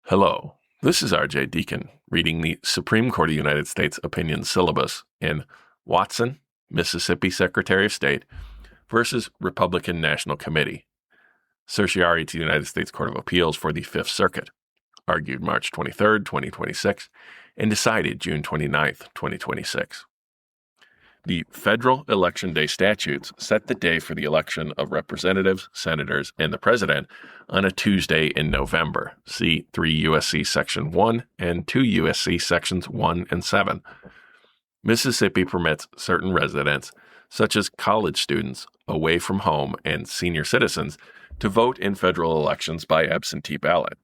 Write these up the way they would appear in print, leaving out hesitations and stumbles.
Hello, this is R.J. Deacon reading the Supreme Court of the United States opinion syllabus in Watson, Mississippi Secretary of State versus Republican National Committee, certiorari to the United States Court of Appeals for the Fifth Circuit, argued March 23, 2026, and decided June 29, 2026. The federal election day statutes set the day for the election of representatives, senators, and the president on a Tuesday in November. See 3 U.S.C. Section 1 and 2 U.S.C. Sections 1 and 7. Mississippi permits certain residents, such as college students, away from home, and senior citizens, to vote in federal elections by absentee ballot.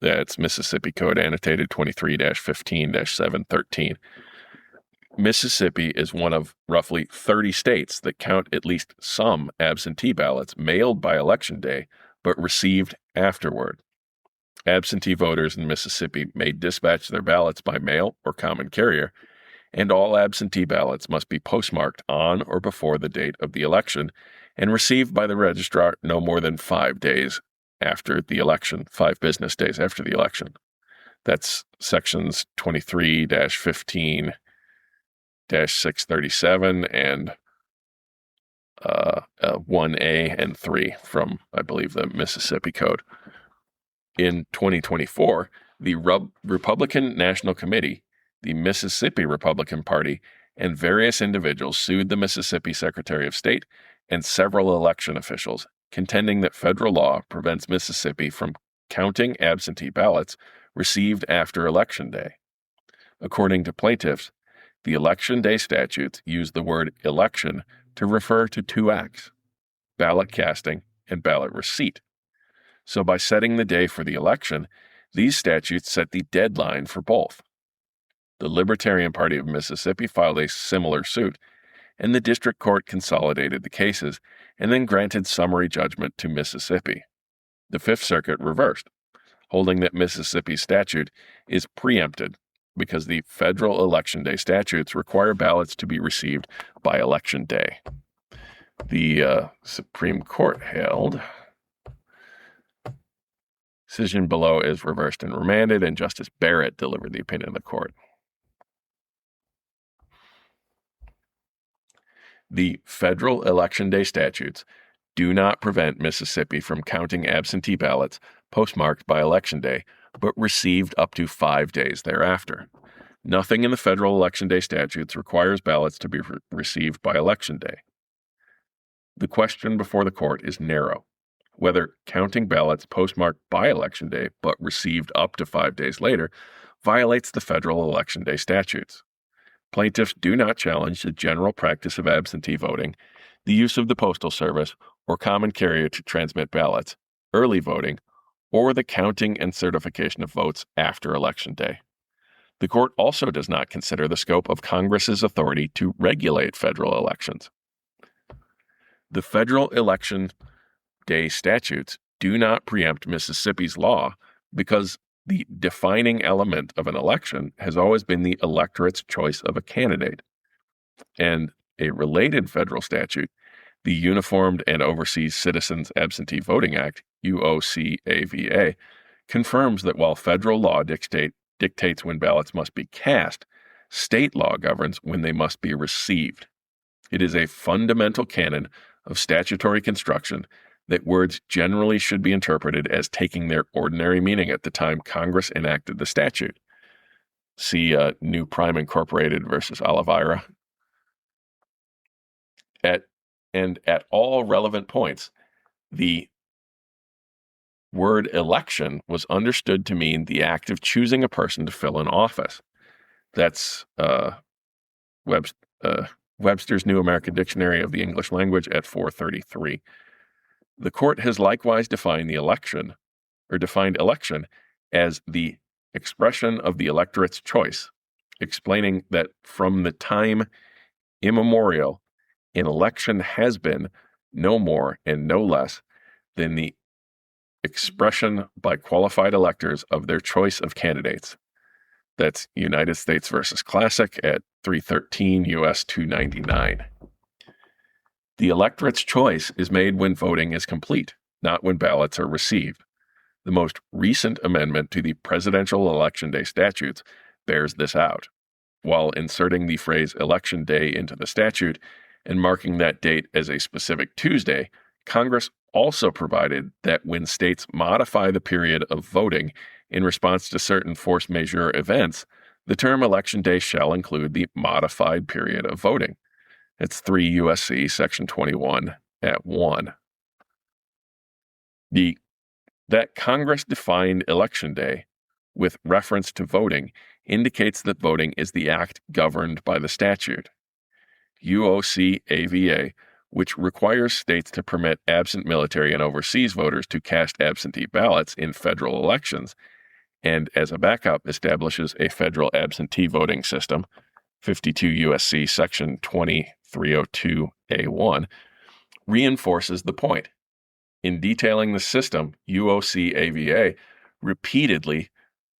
That's Mississippi Code Annotated 23-15-713. Mississippi is one of roughly 30 states that count at least some absentee ballots mailed by Election Day, but received afterward. Absentee voters in Mississippi may dispatch their ballots by mail or common carrier, and all absentee ballots must be postmarked on or before the date of the election and received by the registrar no more than 5 days after the election, 5 business days after the election. That's sections 23-15-637 and 1A and 3 from, I believe, the Mississippi Code. In 2024, the Republican National Committee, the Mississippi Republican Party, and various individuals sued the Mississippi Secretary of State and several election officials, contending that federal law prevents Mississippi from counting absentee ballots received after Election Day. According to plaintiffs, the Election Day statutes use the word election to refer to 2 acts, ballot casting and ballot receipt. So by setting the day for the election, these statutes set the deadline for both. The Libertarian Party of Mississippi filed a similar suit, and the district court consolidated the cases and then granted summary judgment to Mississippi. The Fifth Circuit reversed, holding that Mississippi's statute is preempted because the federal Election Day statutes require ballots to be received by Election Day. The Supreme Court held decision below is reversed and remanded, and Justice Barrett delivered the opinion of the court. The federal Election Day statutes do not prevent Mississippi from counting absentee ballots postmarked by Election Day, but received up to 5 days thereafter. Nothing in the federal Election Day statutes requires ballots to be received by Election Day. The question before the court is narrow: whether counting ballots postmarked by Election Day but received up to 5 days later violates the federal Election Day statutes. Plaintiffs do not challenge the general practice of absentee voting, the use of the Postal Service or common carrier to transmit ballots, early voting, or the counting and certification of votes after Election Day. The court also does not consider the scope of Congress's authority to regulate federal elections. The federal Election Day statutes do not preempt Mississippi's law because the defining element of an election has always been the electorate's choice of a candidate. And a related federal statute, the Uniformed and Overseas Citizens Absentee Voting Act, UOCAVA, confirms that while federal law dictates when ballots must be cast, state law governs when they must be received. It is a fundamental canon of statutory construction that words generally should be interpreted as taking their ordinary meaning at the time Congress enacted the statute. See New Prime Incorporated versus Oliveira. At all relevant points, the word election was understood to mean the act of choosing a person to fill an office. That's Webster's New American Dictionary of the English Language at 433. The court has likewise defined election as the expression of the electorate's choice, explaining that from the time immemorial, an election has been no more and no less than the expression by qualified electors of their choice of candidates. That's United States versus Classic at 313 U.S. 299. The electorate's choice is made when voting is complete, not when ballots are received. The most recent amendment to the presidential election day statutes bears this out. While inserting the phrase election day into the statute and marking that date as a specific Tuesday, Congress also provided that when states modify the period of voting in response to certain force majeure events, the term election day shall include the modified period of voting. It's 3 U.S.C. Section 21 at 1. That Congress defined Election Day with reference to voting indicates that voting is the act governed by the statute. UOC-AVA, which requires states to permit absent military and overseas voters to cast absentee ballots in federal elections, and as a backup establishes a federal absentee voting system, 52 U.S.C. Section 2302A1, reinforces the point. In detailing the system, UOC-AVA repeatedly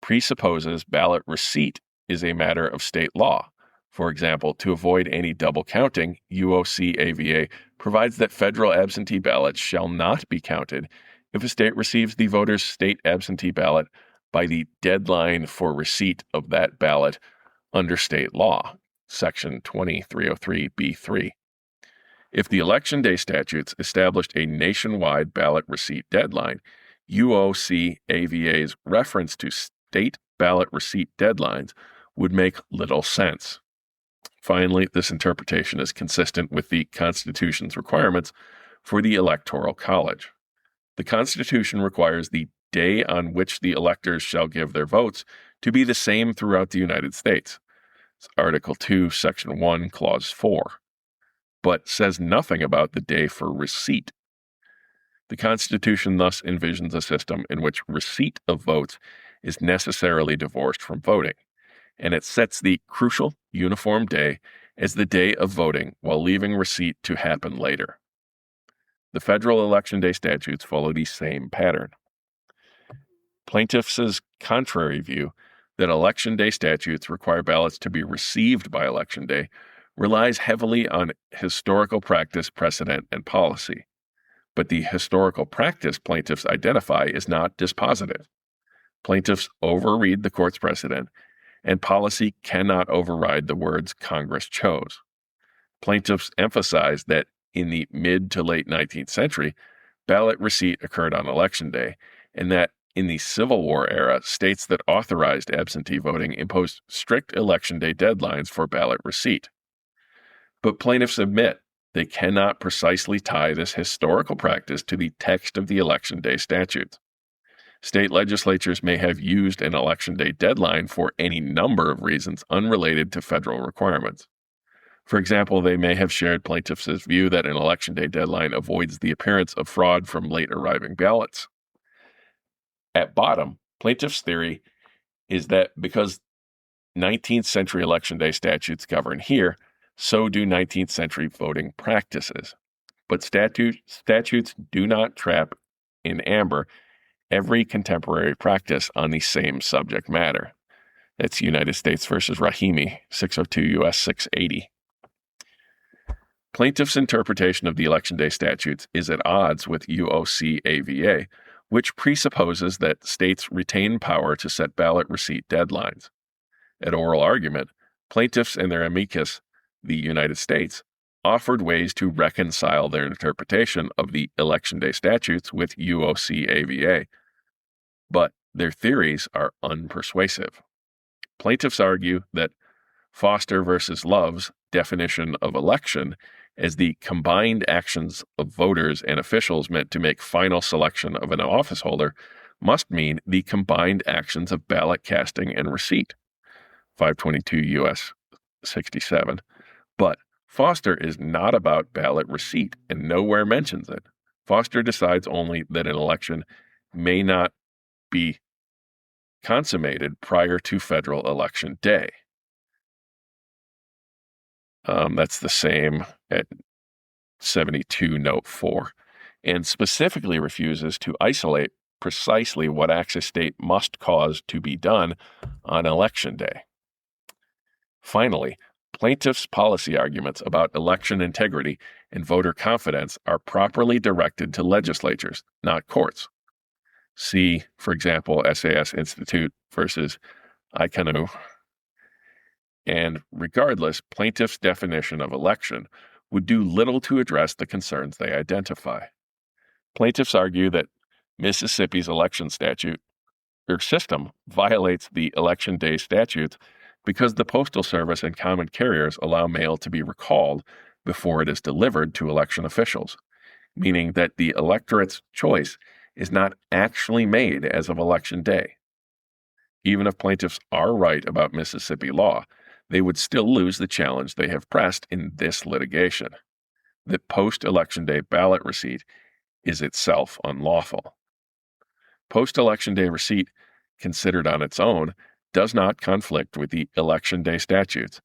presupposes ballot receipt is a matter of state law. For example, to avoid any double counting, UOC-AVA provides that federal absentee ballots shall not be counted if a state receives the voter's state absentee ballot by the deadline for receipt of that ballot under state law, Section 2303B3. If the Election Day statutes established a nationwide ballot receipt deadline, UOC-AVA's reference to state ballot receipt deadlines would make little sense. Finally, this interpretation is consistent with the Constitution's requirements for the Electoral College. The Constitution requires the day on which the electors shall give their votes to be the same throughout the United States. It's Article 2, Section 1, Clause 4, but says nothing about the day for receipt. The Constitution thus envisions a system in which receipt of votes is necessarily divorced from voting, and it sets the crucial uniform day as the day of voting while leaving receipt to happen later. The federal Election Day statutes follow the same pattern. Plaintiffs' contrary view that Election Day statutes require ballots to be received by Election Day relies heavily on historical practice, precedent, and policy. But the historical practice plaintiffs identify is not dispositive. Plaintiffs overread the court's precedent, and policy cannot override the words Congress chose. Plaintiffs emphasize that in the mid to late 19th century, ballot receipt occurred on Election Day, and that in the Civil War era, states that authorized absentee voting imposed strict Election Day deadlines for ballot receipt. But plaintiffs admit they cannot precisely tie this historical practice to the text of the Election Day statutes. State legislatures may have used an Election Day deadline for any number of reasons unrelated to federal requirements. For example, they may have shared plaintiffs' view that an Election Day deadline avoids the appearance of fraud from late arriving ballots. At bottom, plaintiffs' theory is that because 19th century Election Day statutes govern here, so do 19th century voting practices. But statutes do not trap in amber every contemporary practice on the same subject matter. That's United States versus Rahimi, 602 U.S. 680. Plaintiffs' interpretation of the Election Day statutes is at odds with UOC-AVA, which presupposes that states retain power to set ballot receipt deadlines. At oral argument, plaintiffs and their amicus, the United States, offered ways to reconcile their interpretation of the Election Day statutes with UOC-AVA, but their theories are unpersuasive. Plaintiffs argue that Foster versus Love's definition of election as the combined actions of voters and officials meant to make final selection of an office holder must mean the combined actions of ballot casting and receipt, 522 U.S. 67. But Foster is not about ballot receipt and nowhere mentions it. Foster decides only that an election may not be consummated prior to federal election day. That's the same at 72 Note 4, and specifically refuses to isolate precisely what acts a state must cause to be done on Election Day. Finally, plaintiffs' policy arguments about election integrity and voter confidence are properly directed to legislatures, not courts. See, for example, SAS Institute versus Icanu. And regardless, plaintiffs' definition of election would do little to address the concerns they identify. Plaintiffs argue that Mississippi's election statute or system violates the election day statutes because the Postal Service and common carriers allow mail to be recalled before it is delivered to election officials, meaning that the electorate's choice is not actually made as of election day. Even if plaintiffs are right about Mississippi law, they would still lose the challenge they have pressed in this litigation, that post-election day ballot receipt is itself unlawful. Post-election day receipt, considered on its own, does not conflict with the election day statutes,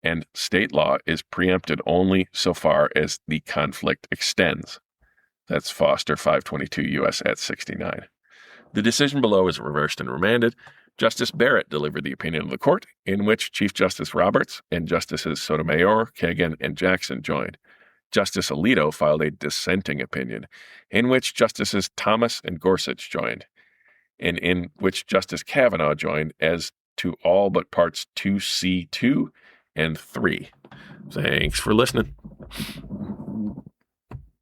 and state law is preempted only so far as the conflict extends. That's Foster 522 U.S. at 69. The decision below is reversed and remanded. Justice Barrett delivered the opinion of the court, in which Chief Justice Roberts and Justices Sotomayor, Kagan, and Jackson joined. Justice Alito filed a dissenting opinion, in which Justices Thomas and Gorsuch joined, and in which Justice Kavanaugh joined as to all but parts 2C2 and 3. Thanks for listening.